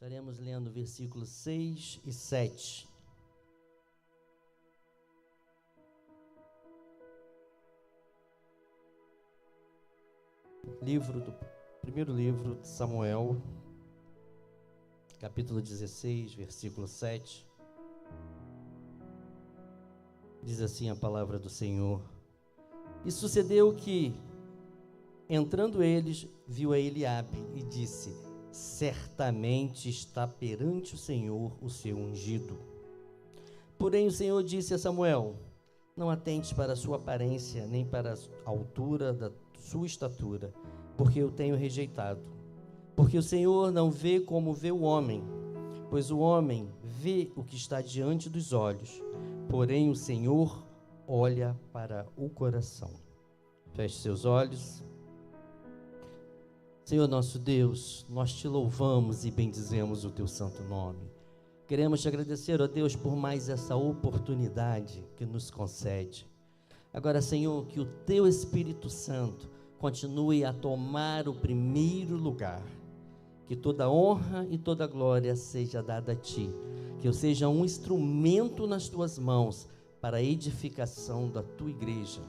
Estaremos lendo versículos 6 e 7. Primeiro livro de Samuel, capítulo 16, versículo 7. Diz assim a palavra do Senhor: E sucedeu que, entrando eles, viu a Eliabe e disse: Certamente está perante o Senhor o seu ungido. Porém o Senhor disse a Samuel: Não atentes para a sua aparência, nem para a altura da sua estatura, porque eu tenho rejeitado. Porque o Senhor não vê como vê o homem, pois o homem vê o que está diante dos olhos, porém o Senhor olha para o coração. Feche seus olhos. Senhor nosso Deus, nós te louvamos e bendizemos o teu santo nome. Queremos te agradecer, ó Deus, por mais essa oportunidade que nos concede. Agora, Senhor, que o teu Espírito Santo continue a tomar o primeiro lugar. Que toda honra e toda glória seja dada a ti. Que eu seja um instrumento nas tuas mãos para a edificação da tua igreja.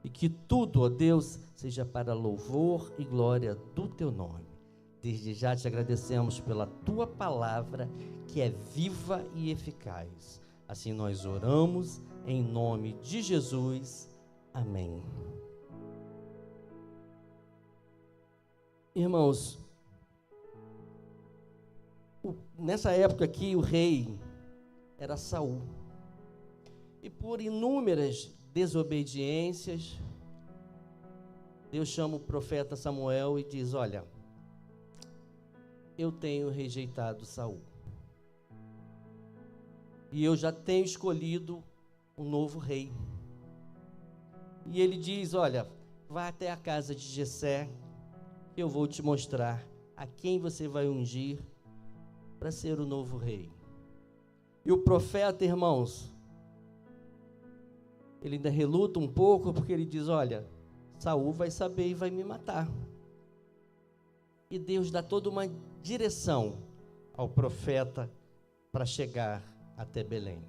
E que tudo, ó Deus, seja para louvor e glória do teu nome. Desde já te agradecemos pela tua palavra, que é viva e eficaz. Assim nós oramos em nome de Jesus. Amém. Irmãos, nessa época aqui o rei era Saul. E por inúmeras desobediências, Deus chama o profeta Samuel e diz: olha, eu tenho rejeitado Saul. E eu já tenho escolhido um novo rei. E ele diz: olha, vá até a casa de Jessé, que eu vou te mostrar a quem você vai ungir para ser o novo rei. E o profeta, irmãos, ele ainda reluta um pouco, porque ele diz: olha, Saul vai saber e vai me matar. E Deus dá toda uma direção ao profeta para chegar até Belém.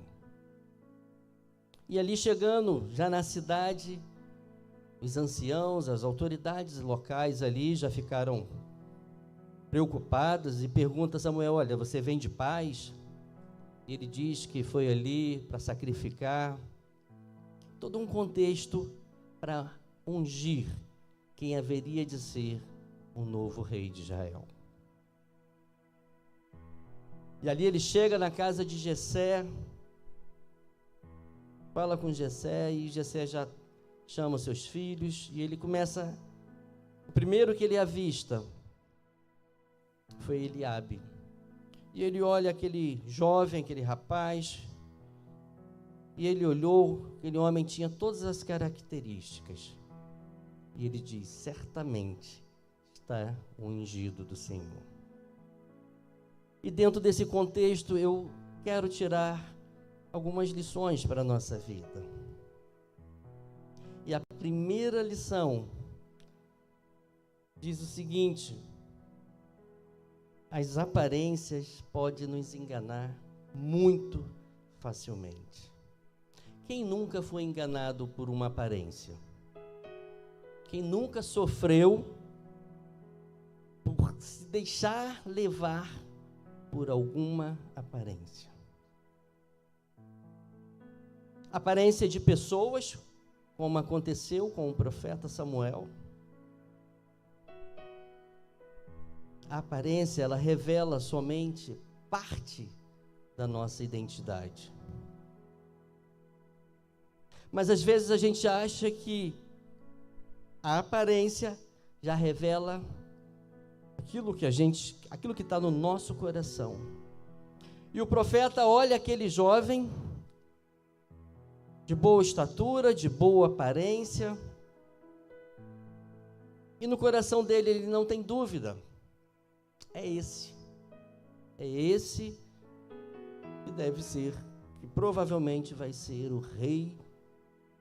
E ali chegando, já na cidade, os anciãos, as autoridades locais ali já ficaram preocupados e perguntam a Samuel: olha, você vem de paz? E ele diz que foi ali para sacrificar. Todo um contexto para ungir quem haveria de ser o novo rei de Israel. E ali ele chega na casa de Jessé, fala com Jessé, e Jessé já chama os seus filhos, e ele começa. O primeiro que ele avista foi Eliabe. E ele olha aquele jovem, aquele rapaz, e ele olhou, aquele homem tinha todas as características. E ele diz: certamente está o ungido do Senhor. E dentro desse contexto eu quero tirar algumas lições para a nossa vida. E a primeira lição diz o seguinte: as aparências podem nos enganar muito facilmente. Quem nunca foi enganado por uma aparência? Quem nunca sofreu por se deixar levar por alguma aparência? Aparência de pessoas, como aconteceu com o profeta Samuel. A aparência, ela revela somente parte da nossa identidade. Mas às vezes a gente acha que a aparência já revela aquilo que está no nosso coração. E o profeta olha aquele jovem de boa estatura, de boa aparência, e no coração dele ele não tem dúvida. É esse que deve ser, que provavelmente vai ser o rei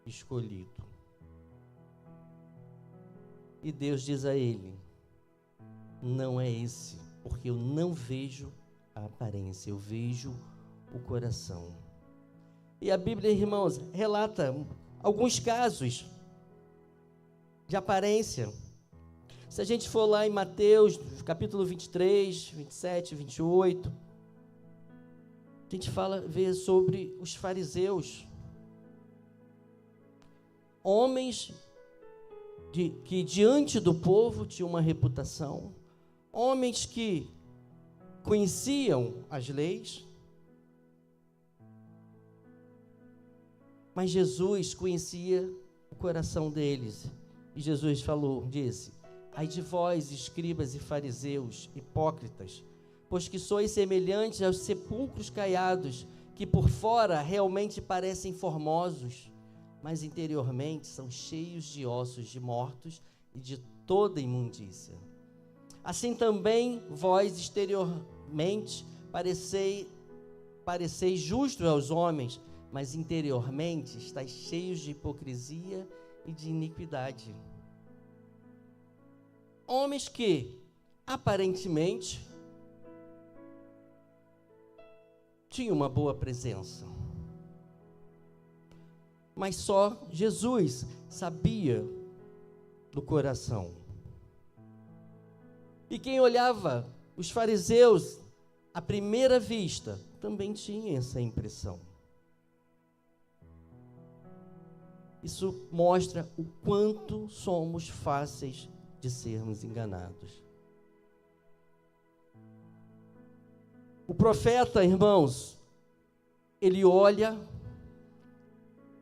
escolhido. E Deus diz a ele: não é esse, porque eu não vejo a aparência, eu vejo o coração. E a Bíblia, irmãos, relata alguns casos de aparência. Se a gente for lá em Mateus, capítulo 23, 27, 28, a gente vê sobre os fariseus. Homens que diante do povo tinham uma reputação, homens que conheciam as leis, mas Jesus conhecia o coração deles. E Jesus disse: ai de vós, escribas e fariseus, hipócritas, pois que sois semelhantes aos sepulcros caiados, que por fora realmente parecem formosos, mas interiormente são cheios de ossos de mortos e de toda imundícia. Assim também vós exteriormente pareceis justos aos homens, mas interiormente estáis cheios de hipocrisia e de iniquidade. Homens que, aparentemente, tinham uma boa presença, mas só Jesus sabia do coração. E quem olhava os fariseus à primeira vista também tinha essa impressão. Isso mostra o quanto somos fáceis de sermos enganados. O profeta, irmãos, ele olha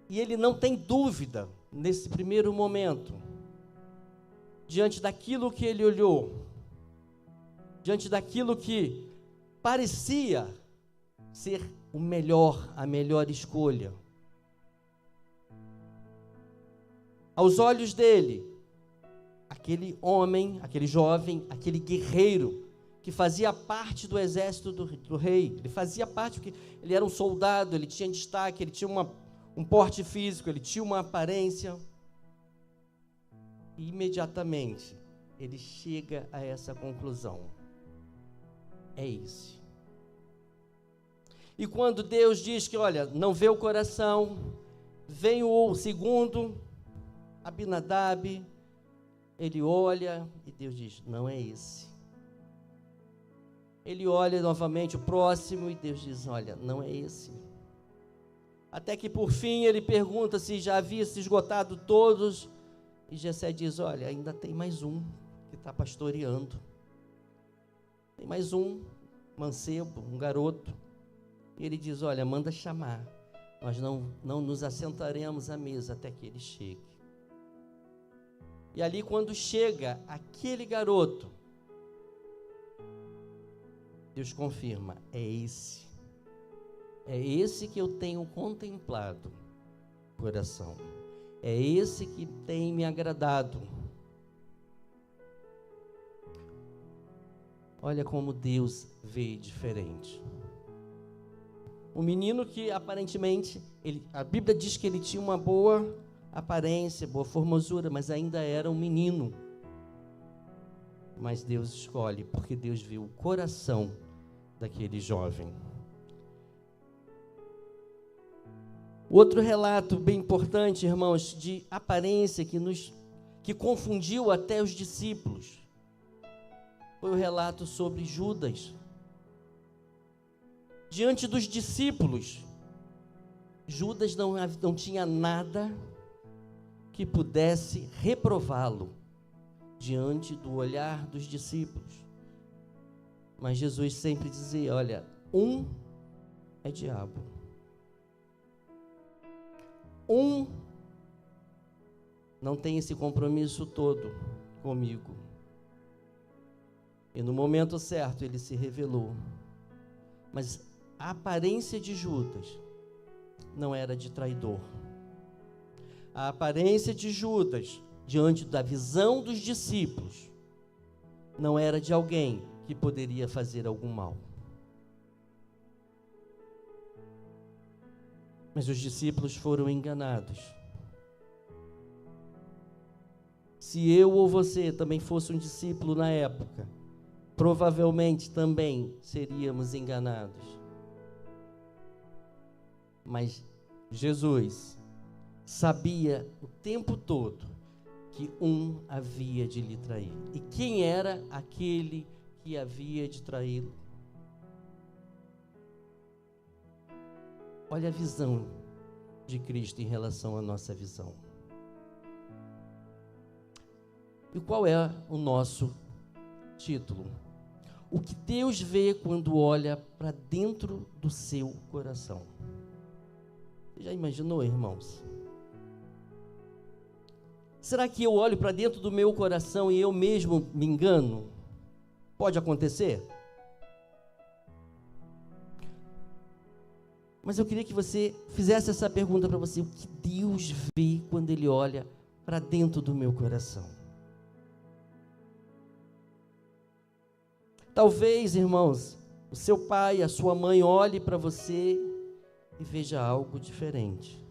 e ele não tem dúvida nesse primeiro momento, diante daquilo que ele olhou, diante daquilo que parecia ser a melhor escolha. Aos olhos dele, aquele homem, aquele jovem, aquele guerreiro que fazia parte do exército do rei, ele fazia parte porque ele era um soldado, ele tinha destaque, ele tinha um porte físico, ele tinha uma aparência. E imediatamente ele chega a essa conclusão: é esse. E quando Deus diz que, olha, não vê o coração, vem o segundo, Abinadab, ele olha e Deus diz: não é esse. Ele olha novamente o próximo e Deus diz: olha, não é esse. Até que por fim ele pergunta se já havia se esgotado todos, e Jessé diz: olha, ainda tem mais um que está pastoreando. Tem mais um mancebo, um garoto. E ele diz: olha, manda chamar, nós não nos assentaremos à mesa até que ele chegue. E ali, quando chega aquele garoto, Deus confirma: é esse que eu tenho contemplado o coração, é esse que tem me agradado. Olha como Deus vê diferente. Um menino que aparentemente, a Bíblia diz que ele tinha uma boa aparência, boa formosura, mas ainda era um menino. Mas Deus escolhe, porque Deus viu o coração daquele jovem. Outro relato bem importante, irmãos, de aparência que confundiu até os discípulos, foi o relato sobre Judas. Diante dos discípulos, Judas não tinha nada que pudesse reprová-lo diante do olhar dos discípulos. Mas Jesus sempre dizia: olha, um é diabo. Um não tem esse compromisso todo comigo. E no momento certo ele se revelou. Mas a aparência de Judas não era de traidor. A aparência de Judas, diante da visão dos discípulos, não era de alguém que poderia fazer algum mal. Mas os discípulos foram enganados. Se eu ou você também fosse um discípulo na época, provavelmente também seríamos enganados. Mas Jesus sabia o tempo todo que um havia de lhe trair. E quem era aquele que havia de traí-lo? Olha a visão de Cristo em relação à nossa visão. E qual é o nosso título? O que Deus vê quando olha para dentro do seu coração. Você já imaginou, irmãos? Será que eu olho para dentro do meu coração e eu mesmo me engano? Pode acontecer? Mas eu queria que você fizesse essa pergunta para você: o que Deus vê quando Ele olha para dentro do meu coração? Talvez, irmãos, o seu pai, a sua mãe olhe para você e veja algo diferente.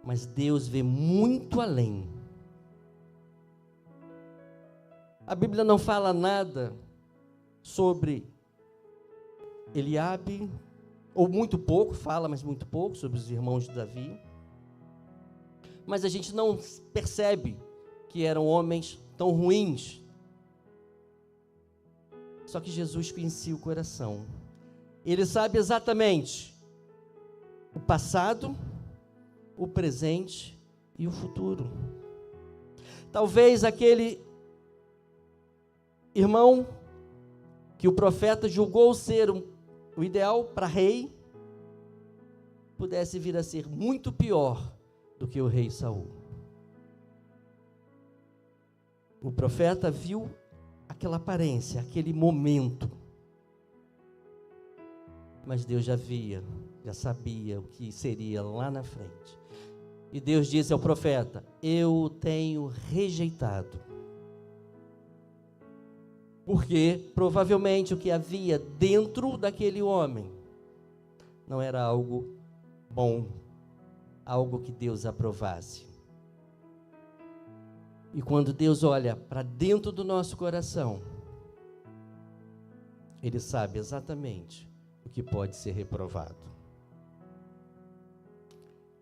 Mas Deus vê muito além. A Bíblia não fala nada sobre Eliabe, ou muito pouco, fala, mas muito pouco, sobre os irmãos de Davi. Mas a gente não percebe que eram homens tão ruins. Só que Jesus conhecia o coração. Ele sabe exatamente o passado, o presente e o futuro. Talvez aquele irmão que o profeta julgou ser o ideal para rei, pudesse vir a ser muito pior do que o rei Saul. O profeta viu aquela aparência, aquele momento, mas Deus já sabia o que seria lá na frente. E Deus disse ao profeta: eu o tenho rejeitado. Porque provavelmente o que havia dentro daquele homem não era algo bom, algo que Deus aprovasse. E quando Deus olha para dentro do nosso coração, Ele sabe exatamente o que pode ser reprovado.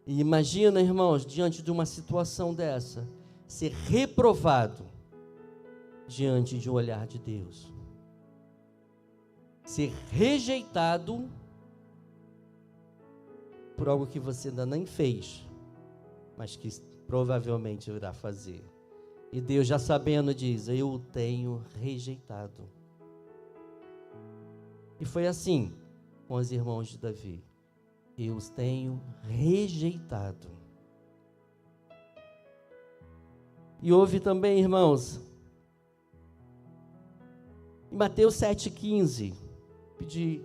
E imagina, irmãos, diante de uma situação dessa, ser reprovado diante de um olhar de Deus. Ser rejeitado por algo que você ainda nem fez, mas que provavelmente irá fazer. E Deus, já sabendo, diz: eu o tenho rejeitado. E foi assim com os irmãos de Davi: eu os tenho rejeitado. E houve também, irmãos, em Mateus 7,15, pedi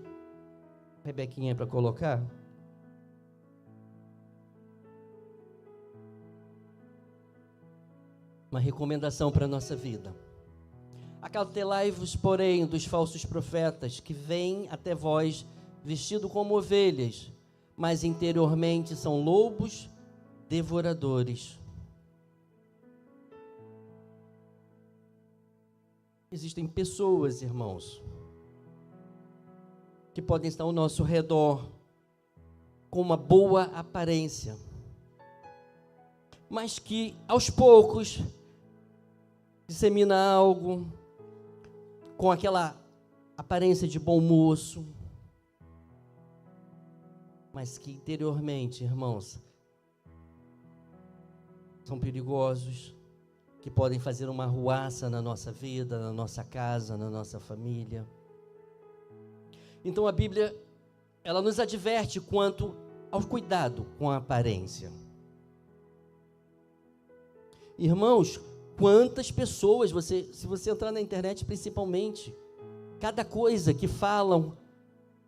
a Rebequinha para colocar. Uma recomendação para a nossa vida. Acautelai-vos, porém, dos falsos profetas, que vêm até vós vestidos como ovelhas, mas interiormente são lobos devoradores. Existem pessoas, irmãos, que podem estar ao nosso redor com uma boa aparência, mas que aos poucos dissemina algo com aquela aparência de bom moço, mas que interiormente, irmãos, são perigosos, que podem fazer uma ruaça na nossa vida, na nossa casa, na nossa família. Então a Bíblia, ela nos adverte quanto ao cuidado com a aparência. Irmãos, quantas pessoas, se você entrar na internet principalmente, cada coisa que falam,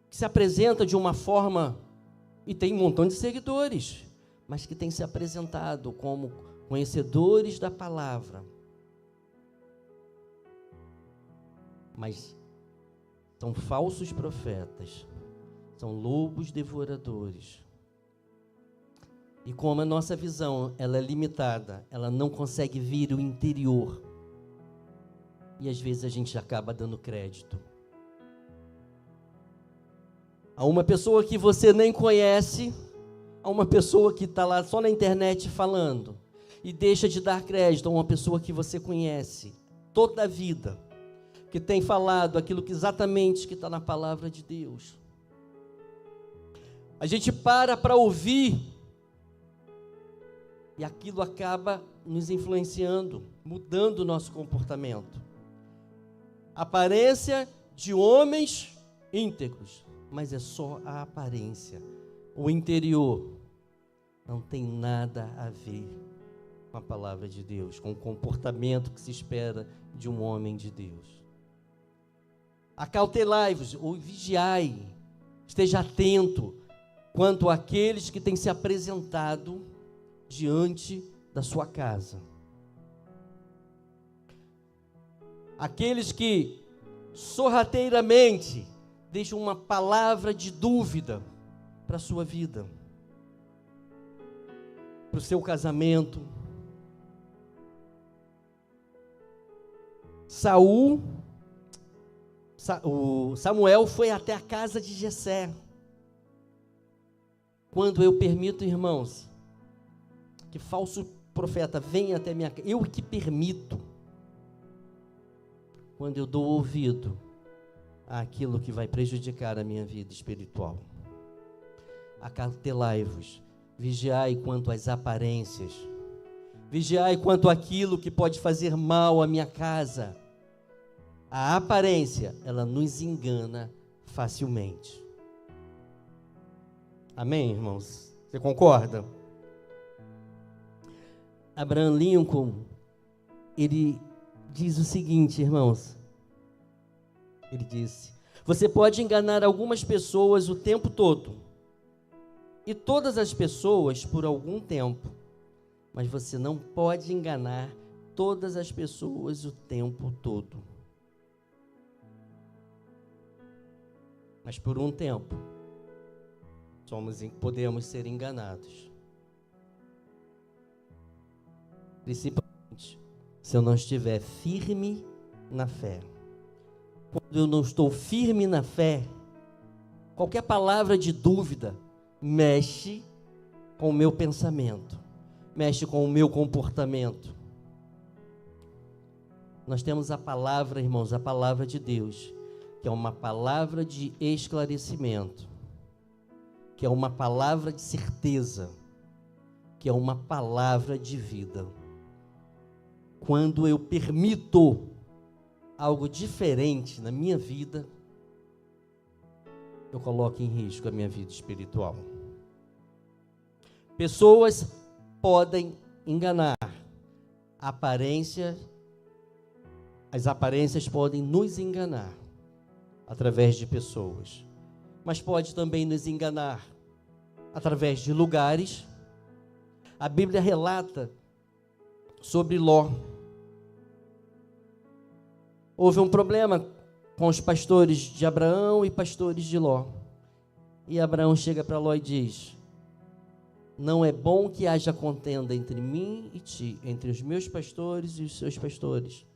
que se apresenta de uma forma, e tem um montão de seguidores, mas que tem se apresentado como conhecedores da palavra, mas são falsos profetas, são lobos devoradores. E como a nossa visão ela é limitada, ela não consegue ver o interior. E às vezes a gente acaba dando crédito a uma pessoa que você nem conhece, a uma pessoa que está lá só na internet falando, e deixa de dar crédito a uma pessoa que você conhece toda a vida, que tem falado aquilo que exatamente que está na palavra de Deus. A gente para ouvir, e aquilo acaba nos influenciando, mudando o nosso comportamento. Aparência de homens íntegros, mas é só a aparência. O interior não tem nada a ver com a palavra de Deus, com o comportamento que se espera de um homem de Deus. Acautelai-vos, ou vigiai, esteja atento quanto àqueles que têm se apresentado diante da sua casa. Aqueles que sorrateiramente deixam uma palavra de dúvida para a sua vida, para o seu casamento. Samuel foi até a casa de Jessé. Quando eu permito, irmãos, que falso profeta venha até minha casa, eu que permito, quando eu dou ouvido àquilo que vai prejudicar a minha vida espiritual. Acautelai-vos, vigiai quanto às aparências, vigiai quanto àquilo que pode fazer mal à minha casa. A aparência, ela nos engana facilmente. Amém, irmãos? Você concorda? Abraham Lincoln, ele diz o seguinte, irmãos. Ele disse: você pode enganar algumas pessoas o tempo todo, e todas as pessoas por algum tempo, mas você não pode enganar todas as pessoas o tempo todo. Mas por um tempo, podemos ser enganados. Principalmente se eu não estiver firme na fé. Quando eu não estou firme na fé, qualquer palavra de dúvida mexe com o meu pensamento, mexe com o meu comportamento. Nós temos a palavra, irmãos, a palavra de Deus, que é uma palavra de esclarecimento, que é uma palavra de certeza, que é uma palavra de vida. Quando eu permito algo diferente na minha vida, eu coloco em risco a minha vida espiritual. Pessoas podem enganar. As aparências podem nos enganar através de pessoas, mas pode também nos enganar através de lugares. A Bíblia relata sobre Ló. Houve um problema com os pastores de Abraão e pastores de Ló. E Abraão chega para Ló e diz: não é bom que haja contenda entre mim e ti, entre os meus pastores e os seus pastores.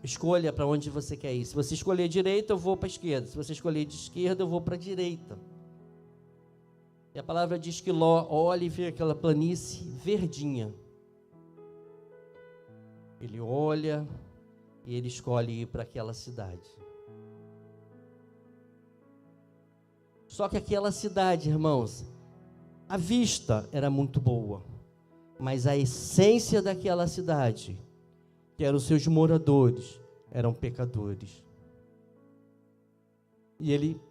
Escolha para onde você quer ir. Se você escolher direita, eu vou para a esquerda. Se você escolher de esquerda, eu vou para a direita. E a palavra diz que Ló olha e vê aquela planície verdinha. Ele olha e ele escolhe ir para aquela cidade. Só que aquela cidade, irmãos, a vista era muito boa, mas a essência daquela cidade, que eram os seus moradores, eram pecadores. E ele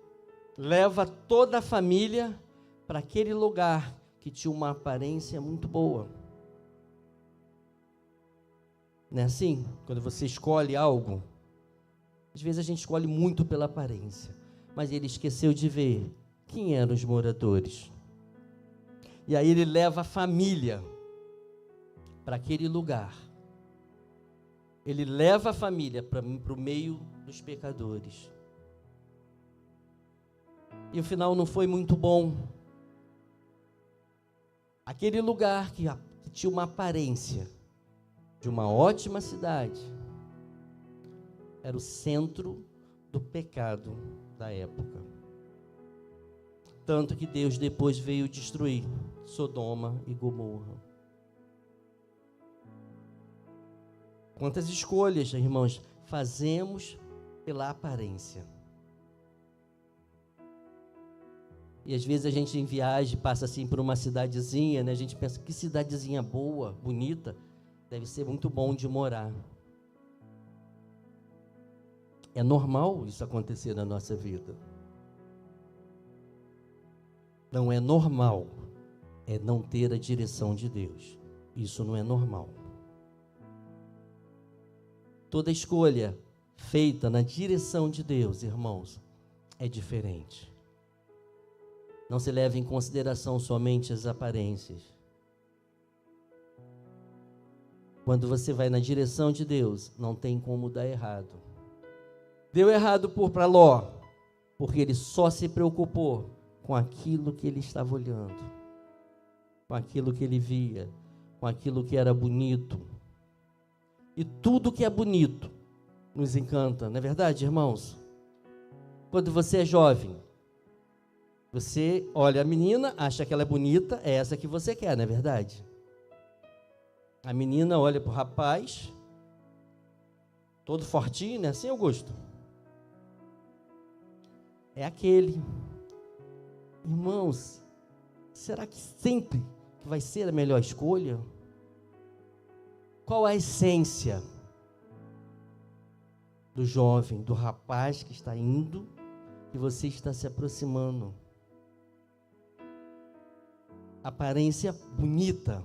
leva toda a família para aquele lugar que tinha uma aparência muito boa. Não é assim? Quando você escolhe algo, às vezes a gente escolhe muito pela aparência, mas ele esqueceu de ver quem eram os moradores. E aí ele leva a família para aquele lugar. Ele leva a família para o meio dos pecadores. E o final não foi muito bom. Aquele lugar que tinha uma aparência de uma ótima cidade, era o centro do pecado da época. Tanto que Deus depois veio destruir Sodoma e Gomorra. Quantas escolhas, irmãos, fazemos pela aparência. E às vezes a gente em viagem passa assim por uma cidadezinha, né? A gente pensa, que cidadezinha boa, bonita, deve ser muito bom de morar. É normal isso acontecer na nossa vida. Não é normal, é não ter a direção de Deus. Isso não é normal. Toda escolha feita na direção de Deus, irmãos, é diferente. Não se leva em consideração somente as aparências. Quando você vai na direção de Deus, não tem como dar errado. Deu errado para Ló, porque ele só se preocupou com aquilo que ele estava olhando, com aquilo que ele via, com aquilo que era bonito. E tudo que é bonito nos encanta, não é verdade, irmãos? Quando você é jovem, você olha a menina, acha que ela é bonita, é essa que você quer, não é verdade? A menina olha para o rapaz, todo fortinho, né? Assim, Augusto? É aquele. Irmãos, será que sempre vai ser a melhor escolha? Qual a essência do jovem, do rapaz que está indo e você está se aproximando? Aparência bonita.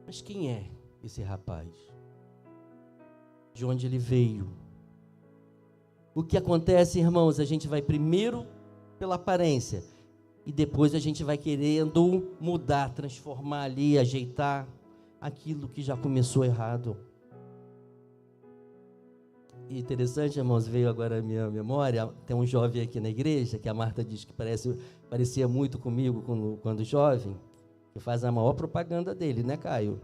Mas quem é esse rapaz? De onde ele veio? O que acontece, irmãos? A gente vai primeiro pela aparência e depois a gente vai querendo mudar, transformar ali, ajeitar aquilo que já começou errado. E interessante, irmãos, veio agora a minha memória, tem um jovem aqui na igreja, que a Marta diz que parecia muito comigo quando jovem, que faz a maior propaganda dele, né, Caio?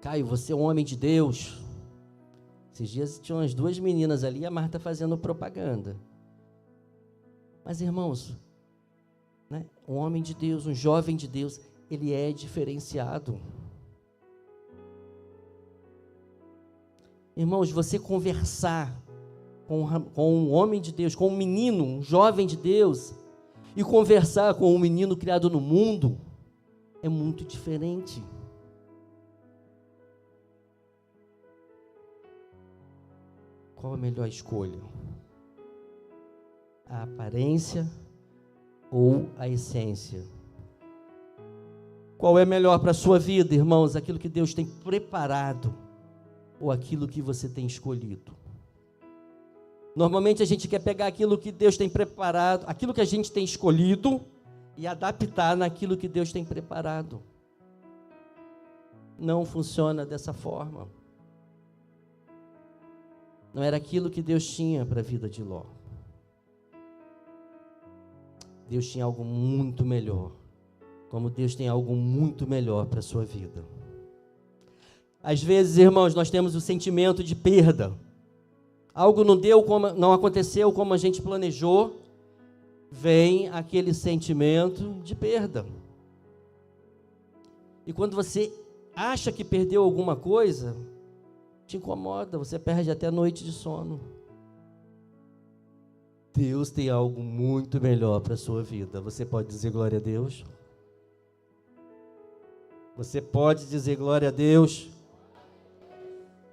Caio, você é um homem de Deus. Esses dias tinham umas duas meninas ali e a Marta fazendo propaganda. Mas, irmãos, né, um homem de Deus, um jovem de Deus, ele é diferenciado. Irmãos, você conversar com um homem de Deus, com um menino, um jovem de Deus, e conversar com um menino criado no mundo, é muito diferente. Qual a melhor escolha? A aparência ou a essência? Qual é melhor para a sua vida, irmãos? Aquilo que Deus tem preparado ou aquilo que você tem escolhido? Normalmente a gente quer pegar aquilo que Deus tem preparado, aquilo que a gente tem escolhido e adaptar naquilo que Deus tem preparado. Não funciona dessa forma. Não era aquilo que Deus tinha para a vida de Ló. Deus tinha algo muito melhor, como Deus tem algo muito melhor para a sua vida. Às vezes, irmãos, nós temos o sentimento de perda. Algo não aconteceu como a gente planejou, vem aquele sentimento de perda. E quando você acha que perdeu alguma coisa, te incomoda, você perde até a noite de sono. Deus tem algo muito melhor para a sua vida. Você pode dizer glória a Deus? Você pode dizer glória a Deus?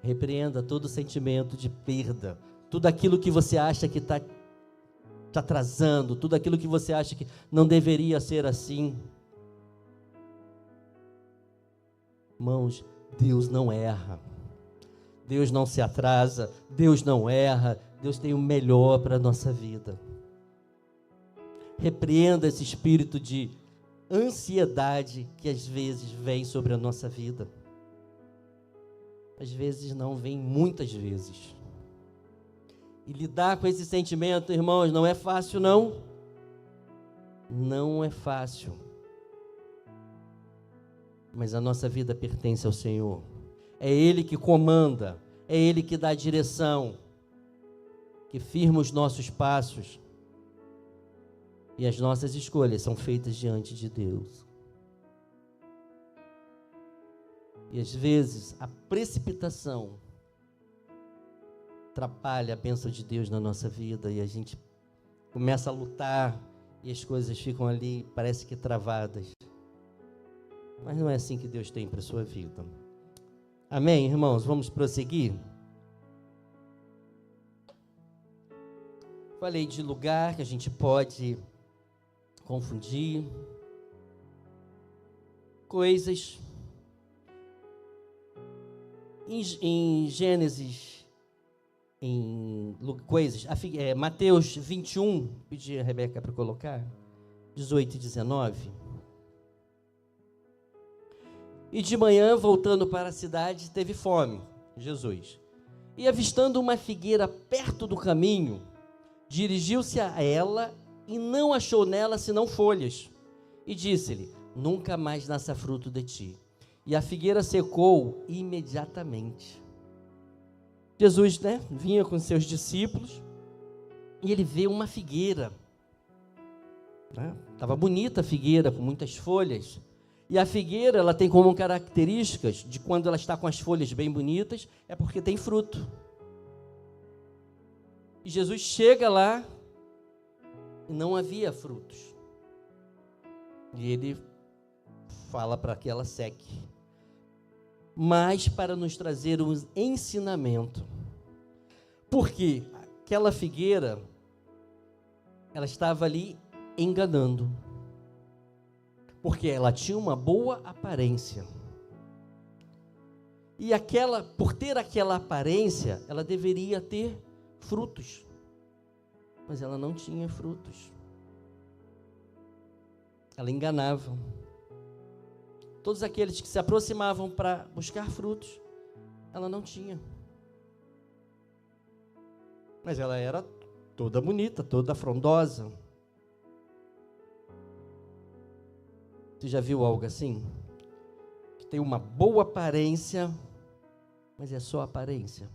Repreenda todo sentimento de perda, tudo aquilo que você acha que está te atrasando, tudo aquilo que você acha que não deveria ser assim. Irmãos, Deus não erra, Deus não se atrasa, Deus não erra, Deus tem o melhor para a nossa vida. Repreenda esse espírito de ansiedade que às vezes vem sobre a nossa vida. Às vezes não, vem muitas vezes. E lidar com esse sentimento, irmãos, não é fácil, não. Não é fácil. mas a nossa vida pertence ao Senhor. É Ele que comanda, é Ele que dá a direção, que firma os nossos passos, e as nossas escolhas são feitas diante de Deus. E às vezes a precipitação atrapalha a bênção de Deus na nossa vida, e a gente começa a lutar, e as coisas ficam ali, parece que travadas. Mas não é assim que Deus tem para a sua vida. Amém, irmãos? Vamos prosseguir? Falei de lugar que a gente pode confundir. Coisas. Em Gênesis, Mateus 21, pedi a Rebeca para colocar, 18 e 19. E de manhã, voltando para a cidade, teve fome, Jesus. E avistando uma figueira perto do caminho, dirigiu-se a ela e não achou nela senão folhas. E disse-lhe: nunca mais nasça fruto de ti. E a figueira secou imediatamente. Jesus, vinha com seus discípulos e ele vê uma figueira. Estava bonita a figueira, com muitas folhas. E a figueira, ela tem como características de quando ela está com as folhas bem bonitas, é porque tem fruto. E Jesus chega lá e não havia frutos. E ele fala para que ela seque. Mas para nos trazer um ensinamento. Porque aquela figueira, ela estava ali enganando. Porque ela tinha uma boa aparência. E por ter aquela aparência, ela deveria ter frutos. Mas ela não tinha frutos. Ela enganava. Todos aqueles que se aproximavam para buscar frutos, ela não tinha. Mas ela era toda bonita, toda frondosa. Você já viu algo assim? Que tem uma boa aparência, mas é só aparência.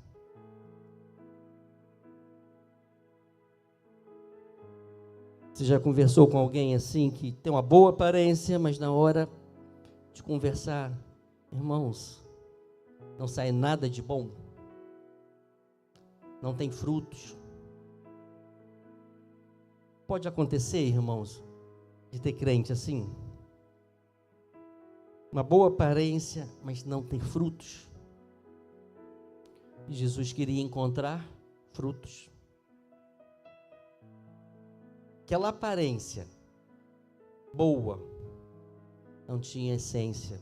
Você já conversou com alguém assim, que tem uma boa aparência, mas na hora de conversar, irmãos, não sai nada de bom? Não tem frutos? Pode acontecer, irmãos, de ter crente assim? Uma boa aparência, mas não tem frutos. E Jesus queria encontrar frutos. Aquela aparência boa não tinha essência,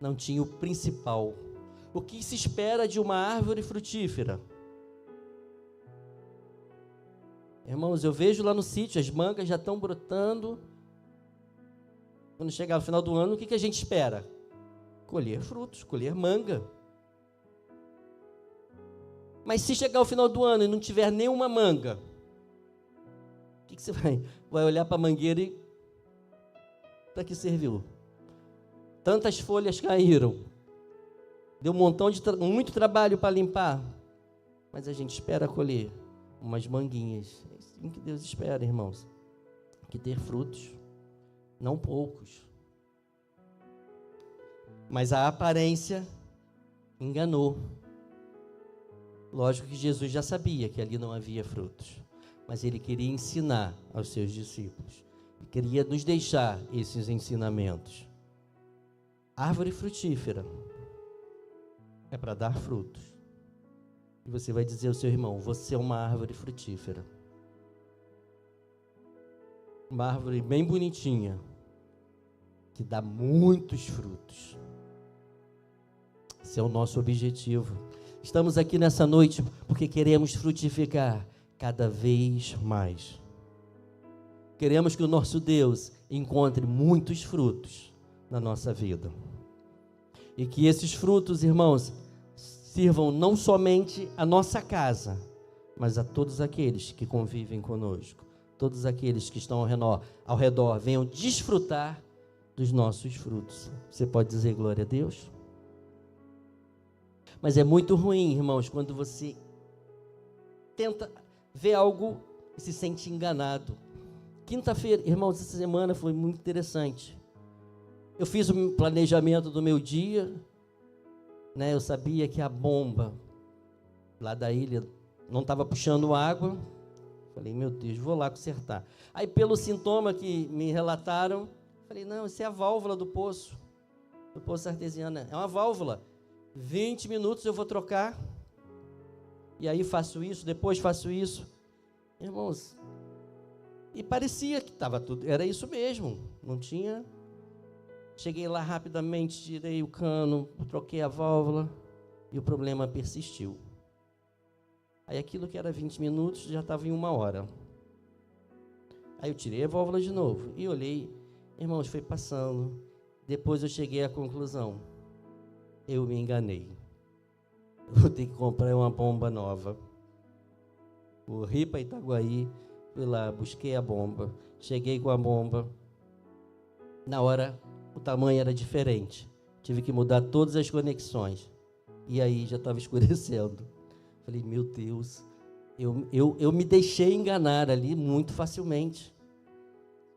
não tinha o principal. O que se espera de uma árvore frutífera? Irmãos, eu vejo lá no sítio, as mangas já estão brotando. Quando chegar no final do ano, o que a gente espera? Colher frutos, colher manga. Mas se chegar ao final do ano e não tiver nenhuma manga, o que você vai olhar para a mangueira e para que serviu? Tantas folhas caíram, deu muito trabalho para limpar, mas a gente espera colher umas manguinhas. É assim que Deus espera, irmãos, que ter frutos, não poucos. Mas a aparência enganou. Lógico que Jesus já sabia que ali não havia frutos, mas ele queria ensinar aos seus discípulos. Ele queria nos deixar esses ensinamentos. Árvore frutífera é para dar frutos. E você vai dizer ao seu irmão: você é uma árvore frutífera. Uma árvore bem bonitinha, que dá muitos frutos. Esse é o nosso objetivo. Estamos aqui nessa noite porque queremos frutificar cada vez mais. Queremos que o nosso Deus encontre muitos frutos na nossa vida. E que esses frutos, irmãos, sirvam não somente a nossa casa, mas a todos aqueles que convivem conosco. Todos aqueles que estão ao redor venham desfrutar dos nossos frutos. Você pode dizer glória a Deus? Mas é muito ruim, irmãos, quando você tenta ver algo e se sente enganado. Quinta-feira, irmãos, essa semana foi muito interessante. Eu fiz o planejamento do meu dia, né? Eu sabia que a bomba lá da ilha não estava puxando água. Falei, meu Deus, vou lá consertar. Aí, pelo sintoma que me relataram, falei, não, isso é a válvula do poço artesiano. É uma válvula. 20 minutos eu vou trocar. E aí faço isso, depois faço isso. Irmãos, e parecia que estava tudo, era isso mesmo. Não tinha. Cheguei lá rapidamente, tirei o cano, troquei a válvula e o problema persistiu. Aí aquilo que era 20 minutos já estava em 1 hora. Aí eu tirei a válvula de novo e olhei, irmãos, foi passando. Depois eu cheguei à conclusão, eu me enganei. Vou ter que comprar uma bomba nova. Corri para Itaguaí, fui lá, busquei a bomba, cheguei com a bomba. Na hora, o tamanho era diferente. Tive que mudar todas as conexões. E aí já estava escurecendo. Falei, meu Deus, eu me deixei enganar ali muito facilmente.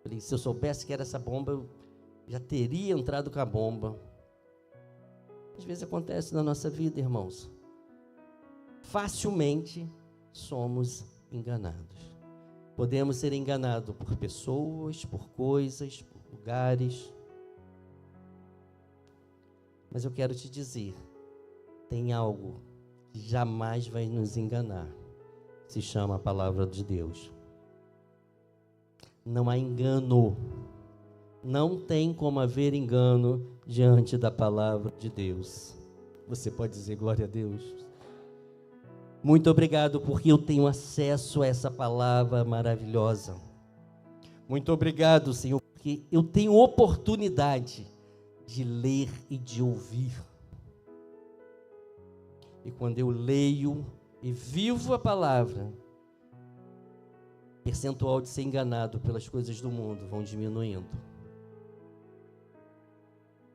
Falei, se eu soubesse que era essa bomba, eu já teria entrado com a bomba. Às vezes acontece na nossa vida, irmãos. Facilmente somos enganados. Podemos ser enganados por pessoas, por coisas, por lugares. Mas eu quero te dizer, tem algo que jamais vai nos enganar. Se chama a palavra de Deus. Não há engano. Não tem como haver engano diante da palavra de Deus. Você pode dizer glória a Deus? Muito obrigado, porque eu tenho acesso a essa palavra maravilhosa. Muito obrigado, Senhor, porque eu tenho oportunidade de ler e de ouvir. E quando eu leio e vivo a palavra, o percentual de ser enganado pelas coisas do mundo vão diminuindo.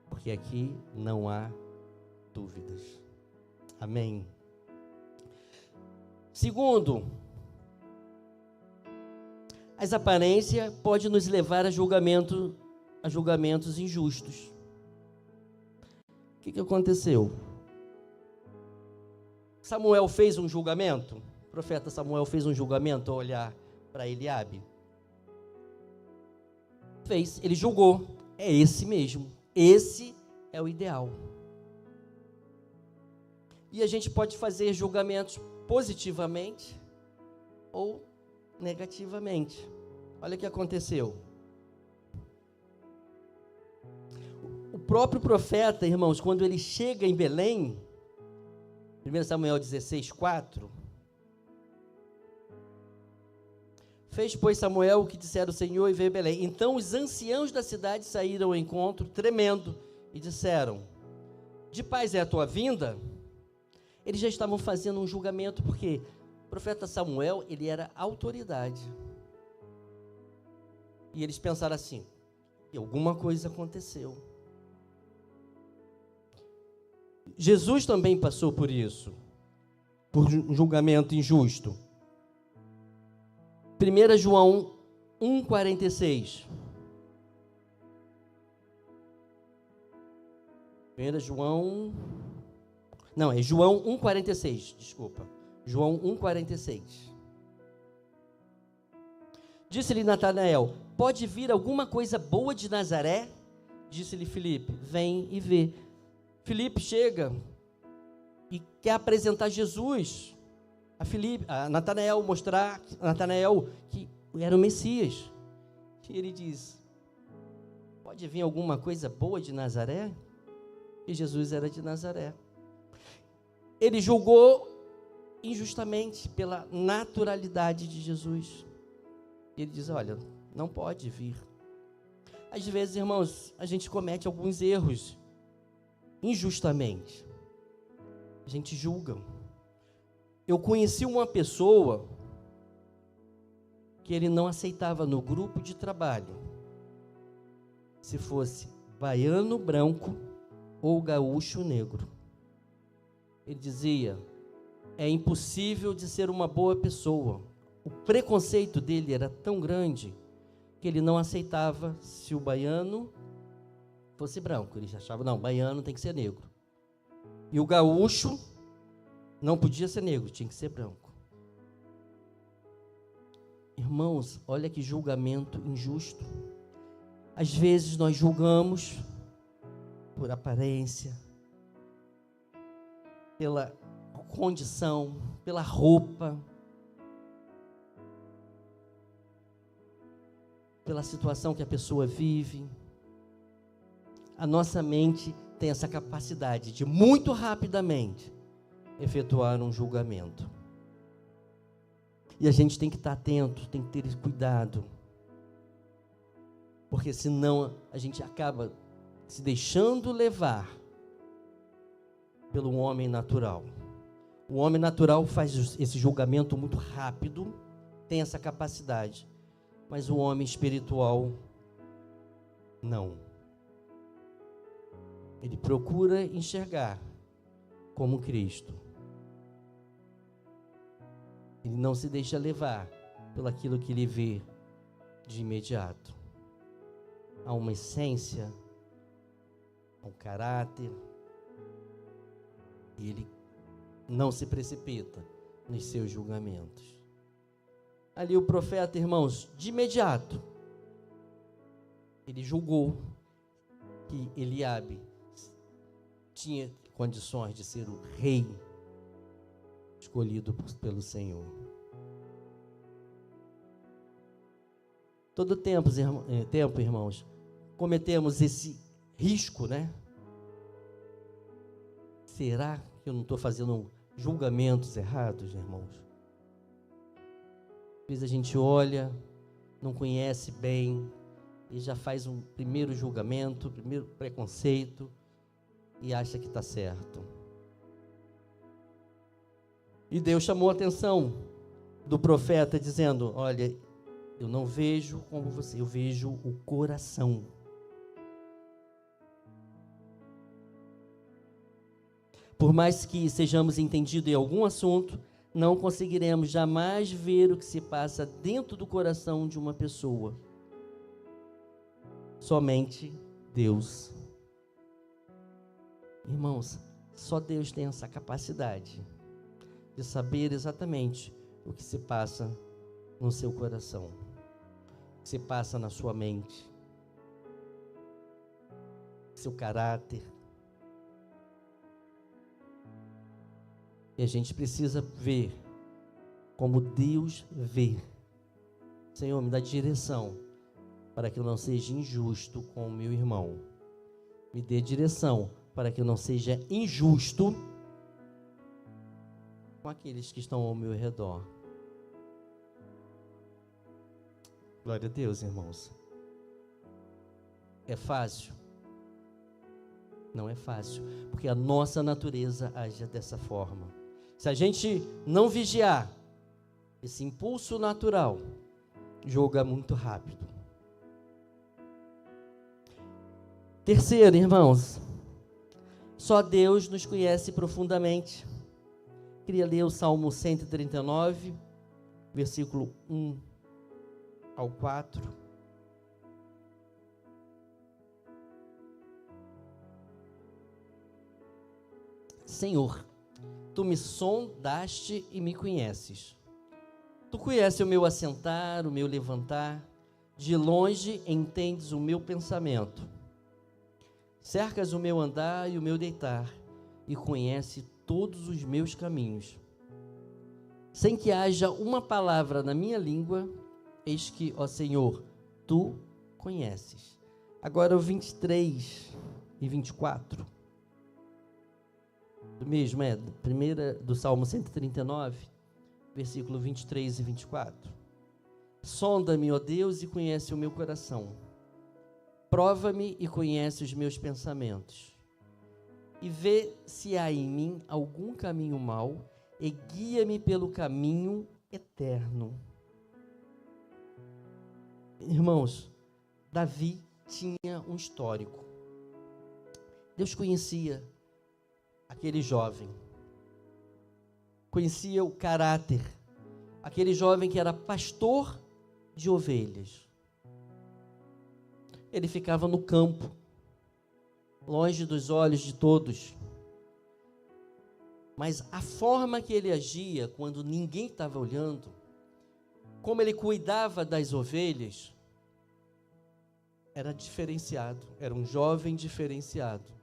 Porque aqui não há dúvidas. Amém. Segundo, as aparências podem nos levar a julgamentos injustos. O que aconteceu? Samuel fez um julgamento? O profeta Samuel fez um julgamento ao olhar para Eliabe? Fez, ele julgou. É esse mesmo. Esse é o ideal. E a gente pode fazer julgamentos positivamente ou negativamente. Olha o que aconteceu. O próprio profeta, irmãos, quando ele chega em Belém, 1 Samuel 16:4, fez, pois, Samuel o que dissera o Senhor e veio a Belém. Então os anciãos da cidade saíram ao encontro, tremendo, e disseram, de paz é a tua vinda? Eles já estavam fazendo um julgamento, porque o profeta Samuel, ele era autoridade. E eles pensaram assim, e alguma coisa aconteceu. Jesus também passou por isso, por um julgamento injusto. 1 João 1,46. 1 João... Não, é João 1,46, desculpa. João 1,46. Disse-lhe Natanael, pode vir alguma coisa boa de Nazaré? Disse-lhe Filipe, vem e vê. Filipe chega e quer apresentar Jesus a Natanael, mostrar a Natanael que era o Messias. E ele diz, pode vir alguma coisa boa de Nazaré? E Jesus era de Nazaré. Ele julgou injustamente pela naturalidade de Jesus. Ele diz, olha, não pode vir. Às vezes, irmãos, a gente comete alguns erros injustamente. A gente julga. Eu conheci uma pessoa que ele não aceitava no grupo de trabalho se fosse baiano branco ou gaúcho negro. Ele dizia: é impossível de ser uma boa pessoa. O preconceito dele era tão grande que ele não aceitava se o baiano fosse branco. Ele achava, não, baiano tem que ser negro. E o gaúcho não podia ser negro, tinha que ser branco. Irmãos, olha que julgamento injusto. Às vezes nós julgamos por aparência, pela condição, pela roupa, pela situação que a pessoa vive. A nossa mente tem essa capacidade de muito rapidamente efetuar um julgamento. E a gente tem que estar atento, tem que ter cuidado, porque senão a gente acaba se deixando levar pelo homem natural. O homem natural faz esse julgamento muito rápido, tem essa capacidade, mas o homem espiritual não. Ele procura enxergar como Cristo. Ele não se deixa levar pelo aquilo que ele vê de imediato. Há uma essência, há um caráter, e ele não se precipita nos seus julgamentos. Ali o profeta, irmãos, de imediato, ele julgou que Eliabe tinha condições de ser o rei escolhido pelo Senhor. Todo tempo, irmãos, cometemos esse risco, né? Será que eu não estou fazendo julgamentos errados, irmãos? Às vezes a gente olha, não conhece bem, e já faz um primeiro julgamento, primeiro preconceito, e acha que está certo. E Deus chamou a atenção do profeta, dizendo: olha, eu não vejo como você, eu vejo o coração. Por mais que sejamos entendidos em algum assunto, não conseguiremos jamais ver o que se passa dentro do coração de uma pessoa. Somente Deus. Irmãos, só Deus tem essa capacidade de saber exatamente o que se passa no seu coração, o que se passa na sua mente, seu caráter. E a gente precisa ver como Deus vê. Senhor, me dá direção para que eu não seja injusto com o meu irmão. Me dê direção para que eu não seja injusto com aqueles que estão ao meu redor. Glória a Deus, irmãos. É fácil? Não é fácil, porque a nossa natureza age dessa forma. Se a gente não vigiar esse impulso natural, julga muito rápido. Terceiro, irmãos, só Deus nos conhece profundamente. Queria ler o Salmo 139, versículo 1 ao 4. Senhor, Tu me sondaste e me conheces. Tu conheces o meu assentar, o meu levantar. De longe entendes o meu pensamento. Cercas o meu andar e o meu deitar, e conhece todos os meus caminhos. Sem que haja uma palavra na minha língua, eis que, ó Senhor, Tu conheces. Agora o 23 e 24. Do mesmo, do Salmo 139, versículo 23 e 24. Sonda-me, ó Deus, e conhece o meu coração. Prova-me e conhece os meus pensamentos. E vê se há em mim algum caminho mau, e guia-me pelo caminho eterno. Irmãos, Davi tinha um histórico. Deus conhecia aquele jovem, conhecia o caráter, aquele jovem que era pastor de ovelhas. Ele ficava no campo, longe dos olhos de todos, mas a forma que ele agia quando ninguém estava olhando, como ele cuidava das ovelhas, era diferenciado, era um jovem diferenciado.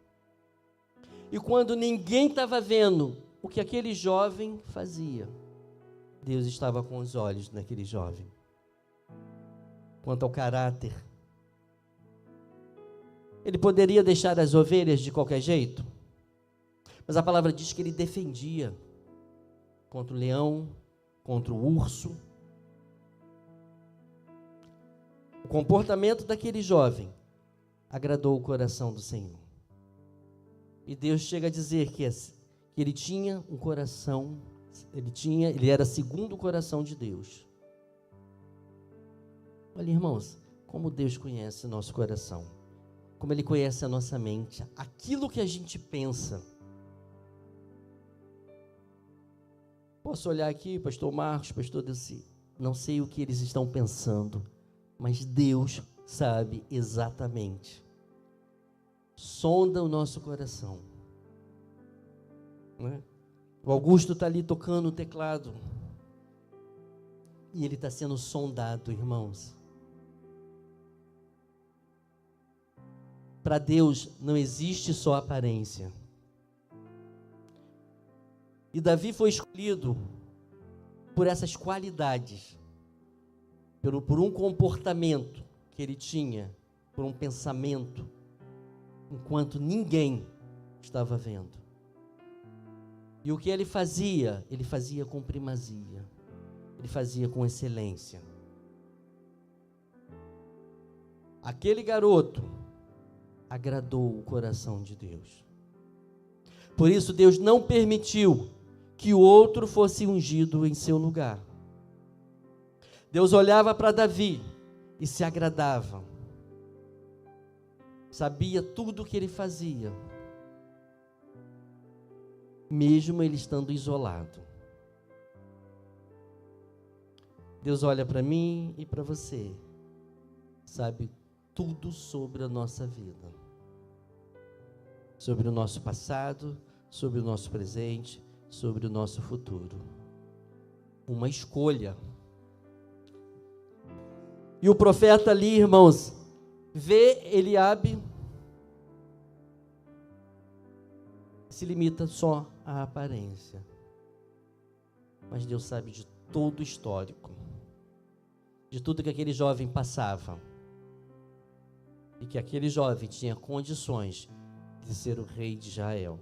E quando ninguém estava vendo o que aquele jovem fazia, Deus estava com os olhos naquele jovem. Quanto ao caráter, ele poderia deixar as ovelhas de qualquer jeito, mas a palavra diz que ele defendia contra o leão, contra o urso. O comportamento daquele jovem agradou o coração do Senhor. E Deus chega a dizer que ele tinha um coração, ele era segundo o coração de Deus. Olha, irmãos, como Deus conhece o nosso coração, como Ele conhece a nossa mente, aquilo que a gente pensa. Posso olhar aqui, pastor Marcos, pastor Delci, não sei o que eles estão pensando, mas Deus sabe exatamente. Sonda o nosso coração, né? O Augusto está ali tocando o teclado e ele está sendo sondado, irmãos. Para Deus não existe só aparência. E Davi foi escolhido por essas qualidades, por um comportamento que ele tinha, por um pensamento, enquanto ninguém estava vendo. E o que ele fazia com primazia, ele fazia com excelência. Aquele garoto agradou o coração de Deus. Por isso Deus não permitiu que o outro fosse ungido em seu lugar. Deus olhava para Davi e se agradava. Sabia tudo o que ele fazia, mesmo ele estando isolado. Deus olha para mim e para você, sabe tudo sobre a nossa vida, sobre o nosso passado, sobre o nosso presente, sobre o nosso futuro. Uma escolha. E o profeta ali, irmãos, vê Eliabe, se limita só à aparência, mas Deus sabe de todo o histórico, de tudo que aquele jovem passava, e que aquele jovem tinha condições de ser o rei de Israel.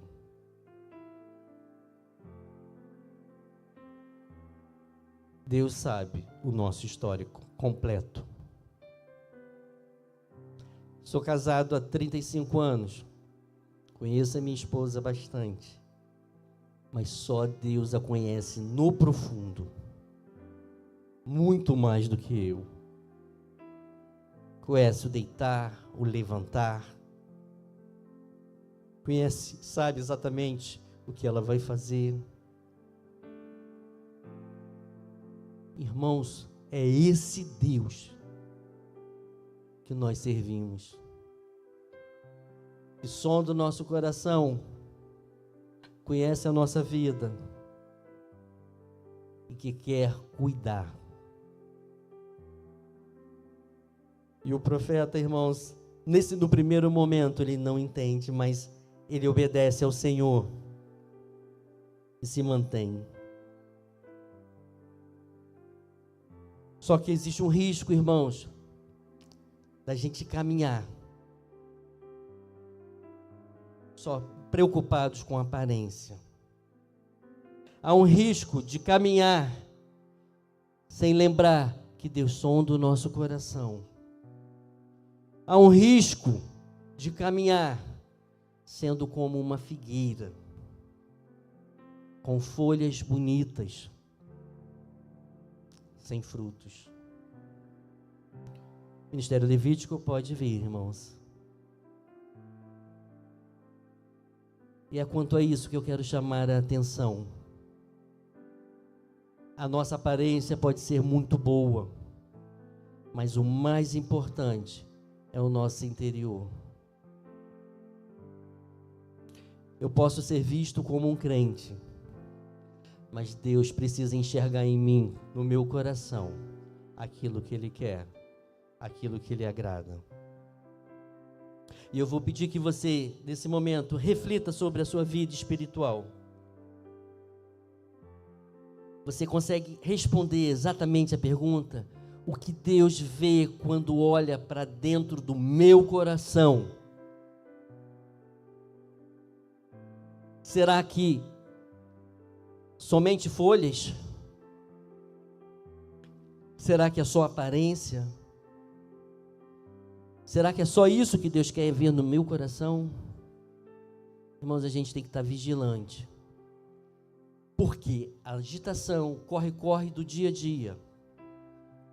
Deus sabe o nosso histórico completo. Sou casado há 35 anos, conheço a minha esposa bastante, mas só Deus a conhece no profundo, muito mais do que eu. Conhece o deitar, o levantar, conhece, sabe exatamente o que ela vai fazer. Irmãos, é esse Deus que nós servimos, que sonda o nosso coração, conhece a nossa vida e que quer cuidar. E o profeta, irmãos, no primeiro momento ele não entende, mas ele obedece ao Senhor e se mantém. Só que existe um risco, irmãos, da gente caminhar só preocupados com a aparência. Há um risco de caminhar sem lembrar que Deus sonda o nosso coração. Há um risco de caminhar sendo como uma figueira, com folhas bonitas, sem frutos. Ministério Levítico pode vir, irmãos. E é quanto a isso que eu quero chamar a atenção. A nossa aparência pode ser muito boa, mas o mais importante é o nosso interior. Eu posso ser visto como um crente, mas Deus precisa enxergar em mim, no meu coração, aquilo que Ele quer, aquilo que Ele agrada. E eu vou pedir que você, nesse momento, reflita sobre a sua vida espiritual. Você consegue responder exatamente a pergunta? O que Deus vê quando olha para dentro do meu coração? Será que somente folhas? Será que é só aparência? Será que é só isso que Deus quer ver no meu coração? Irmãos, a gente tem que estar vigilante. Porque a agitação, corre do dia a dia,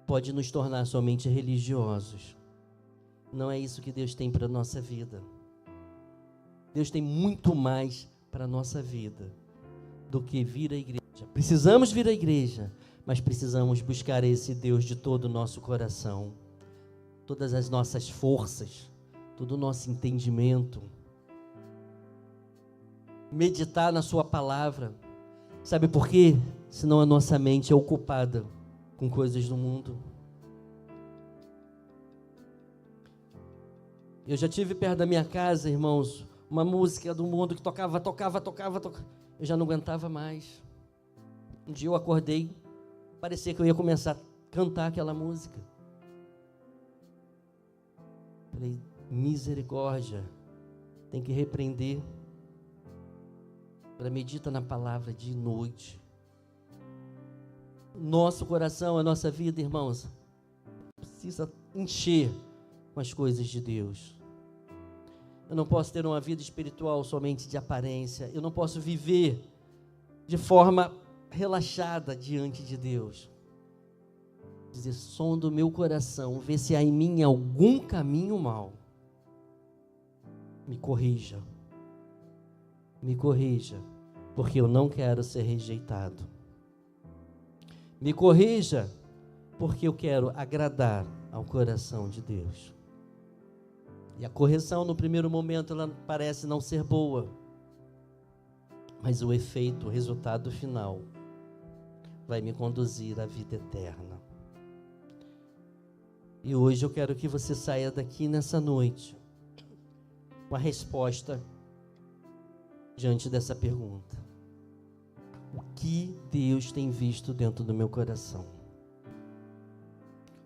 pode nos tornar somente religiosos. Não é isso que Deus tem para a nossa vida. Deus tem muito mais para a nossa vida do que vir à igreja. Precisamos vir à igreja, mas precisamos buscar esse Deus de todo o nosso coração, todas as nossas forças, todo o nosso entendimento. Meditar na sua palavra. Sabe por quê? Senão a nossa mente é ocupada com coisas do mundo. Eu já tive perto da minha casa, irmãos, uma música do mundo que tocava. Eu já não aguentava mais. Um dia eu acordei, parecia que eu ia começar a cantar aquela música. Falei, misericórdia, tem que repreender. Para medita na palavra de noite. Nosso coração, a nossa vida, irmãos, precisa encher com as coisas de Deus. Eu não posso ter uma vida espiritual somente de aparência. Eu não posso viver de forma relaxada diante de Deus. Dizer, sonda o meu coração, vê se há em mim algum caminho mau. Me corrija. Me corrija, porque eu não quero ser rejeitado. Me corrija, porque eu quero agradar ao coração de Deus. E a correção, no primeiro momento, ela parece não ser boa, mas o efeito, o resultado final, vai me conduzir à vida eterna. E hoje eu quero que você saia daqui nessa noite com a resposta diante dessa pergunta: o que Deus tem visto dentro do meu coração?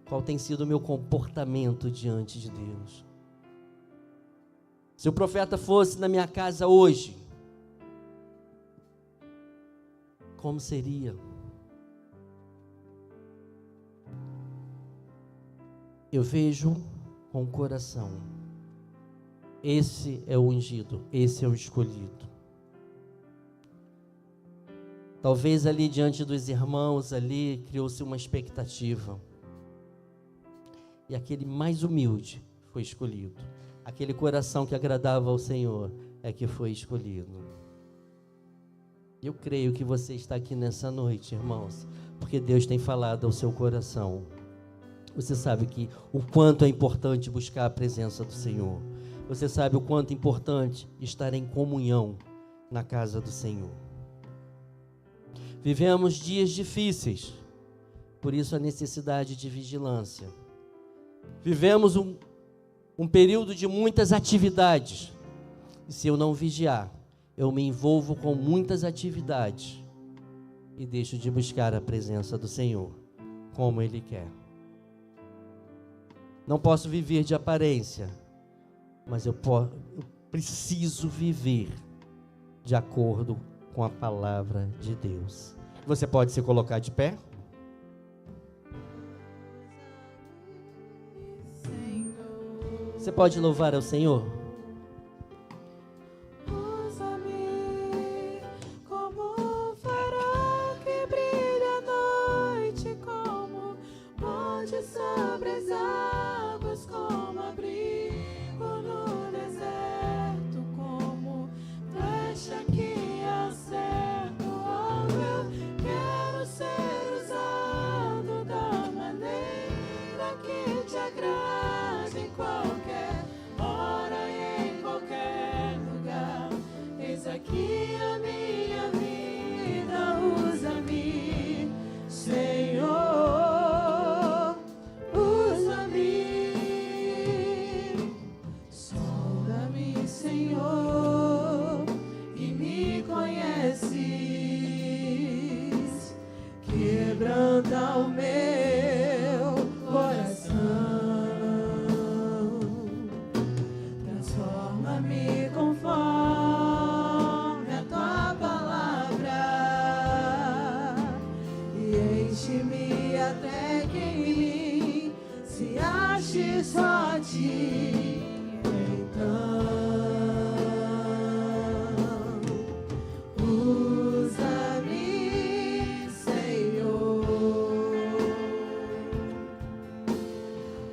Qual tem sido o meu comportamento diante de Deus? Se o profeta fosse na minha casa hoje, como seria? Eu vejo com o coração. Esse é o ungido, esse é o escolhido. Talvez ali diante dos irmãos, ali criou-se uma expectativa. E aquele mais humilde foi escolhido. Aquele coração que agradava ao Senhor é que foi escolhido. Eu creio que você está aqui nessa noite, irmãos, porque Deus tem falado ao seu coração. Você sabe que o quanto é importante buscar a presença do Senhor. Você sabe o quanto é importante estar em comunhão na casa do Senhor. Vivemos dias difíceis, por isso a necessidade de vigilância. Vivemos um período de muitas atividades, e se eu não vigiar, eu me envolvo com muitas atividades e deixo de buscar a presença do Senhor, como Ele quer. Não posso viver de aparência, mas eu preciso viver de acordo com a palavra de Deus. Você pode se colocar de pé? Você pode louvar ao Senhor? Usa-me como um farol que brilha à noite, como ponte sobre as águas, como abrigo no deserto, como flecha Senhor, e me conheces. Quebranta o meu coração, transforma-me conforme a tua palavra e enche-me até que em mim se ache só a ti. Então usa-me, Senhor,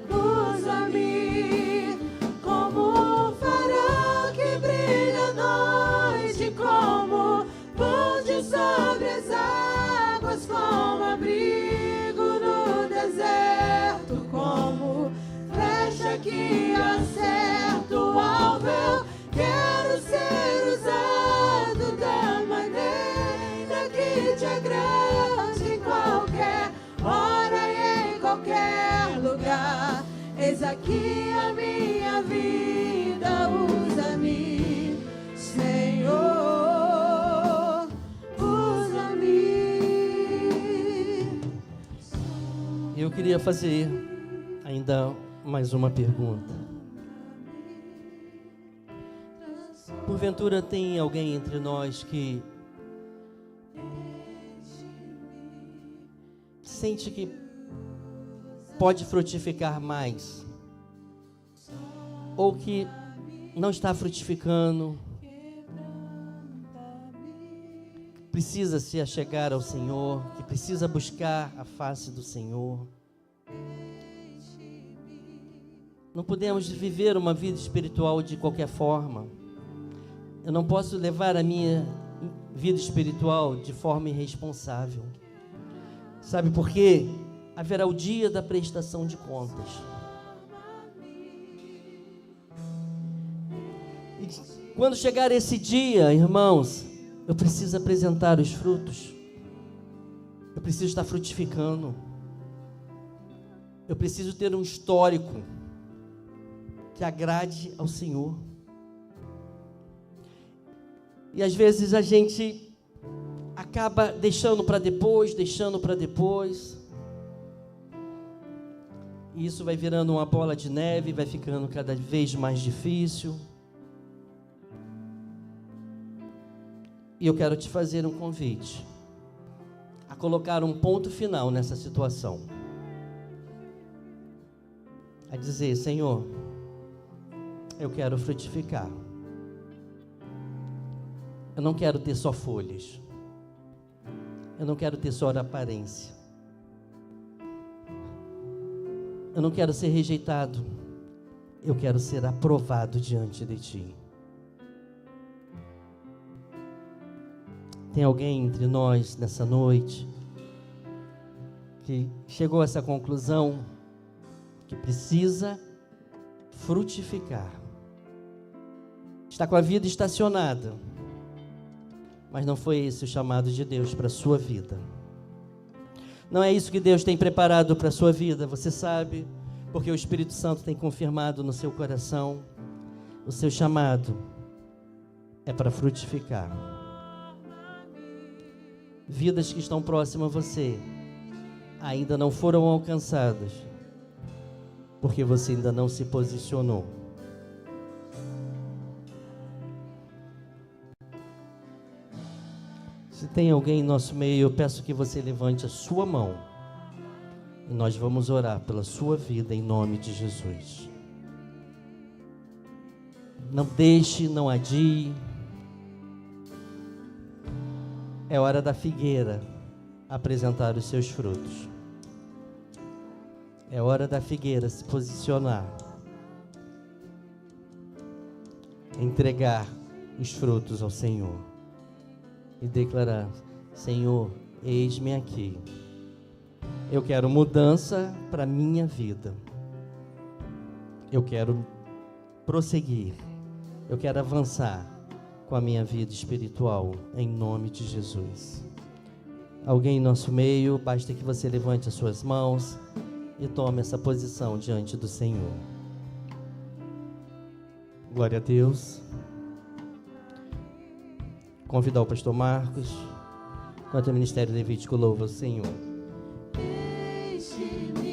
usa-me como um farol que brilha à noite, como ponte sobre as águas, como abrigo no deserto, como flecha que acerta o alvo. Eu quero ser usado da maneira que te agrade, em qualquer hora e em qualquer lugar. Eis aqui a minha vida, usa-me, Senhor, usa-me. Eu queria fazer ainda mais uma pergunta. Porventura tem alguém entre nós que sente que pode frutificar mais, ou que não está frutificando, precisa se achegar ao Senhor, que precisa buscar a face do Senhor? Não podemos viver uma vida espiritual de qualquer forma. Eu não posso levar a minha vida espiritual de forma irresponsável. Sabe por quê? Haverá o dia da prestação de contas. E quando chegar esse dia, irmãos, eu preciso apresentar os frutos. Eu preciso estar frutificando. Eu preciso ter um histórico que agrade ao Senhor. E às vezes a gente acaba deixando para depois. E isso vai virando uma bola de neve, vai ficando cada vez mais difícil. E eu quero te fazer um convite a colocar um ponto final nessa situação. A dizer: Senhor, eu quero frutificar. Eu não quero ter só folhas. Eu não quero ter só aparência. Eu não quero ser rejeitado. Eu quero ser aprovado diante de Ti. Tem alguém entre nós nessa noite que chegou a essa conclusão, que precisa frutificar? Está com a vida estacionada, mas não foi esse o chamado de Deus para a sua vida. Não é isso que Deus tem preparado para a sua vida. Você sabe, porque o Espírito Santo tem confirmado no seu coração. O seu chamado é para frutificar. Vidas que estão próximas a você ainda não foram alcançadas, porque você ainda não se posicionou. Se tem alguém em nosso meio, eu peço que você levante a sua mão e nós vamos orar pela sua vida em nome de Jesus. Não deixe, não adie. É hora da figueira apresentar os seus frutos. É hora da figueira se posicionar, entregar os frutos ao Senhor e declarar: Senhor, eis-me aqui. Eu quero mudança para a minha vida. Eu quero prosseguir. Eu quero avançar com a minha vida espiritual, em nome de Jesus. Alguém em nosso meio, basta que você levante as suas mãos e tome essa posição diante do Senhor. Glória a Deus. Convidar o pastor Marcos, enquanto o ministério levítico louva o Senhor. Deixe-me